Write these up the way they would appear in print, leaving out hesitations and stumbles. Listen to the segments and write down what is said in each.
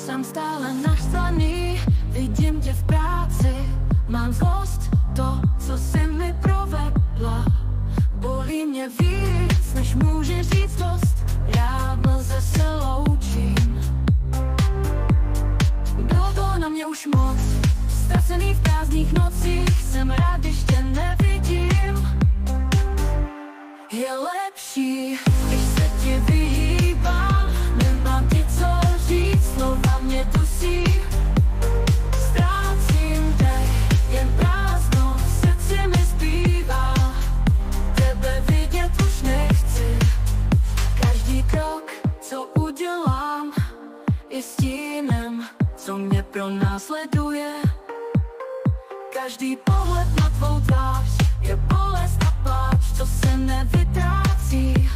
jsem stále naštvaný, vidím tě v práci. Mám zlost, to, co jsi mi provedla. Bolí mě víc, než může říct dost. Já v mlze se loučím. Bylo to na mě už moc, ztracený v prázdných nocích. Jsem rád, když tě nevidím. Je lepší, když se ti vyhýbám. Nemám ti co říct, slova mě dusí. Ztrácím dech, jen prázdno v srdci mi zbývá. Tebe vidět už nechci. Každý krok, co udělám, je stínem, co mě pronásleduje. Každý pohled na tvou tvář je bolest a pláč, co se nevytrácí.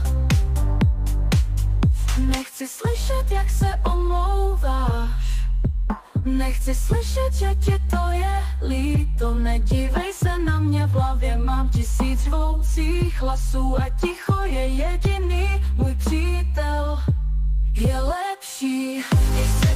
Nechci slyšet, jak se omlouváš. Nechci slyšet, že ti to je líto. Nedívej se na mě, v hlavě mám 1000 řvoucích hlasů a ticho je jediný můj přítel. Je lepší, když se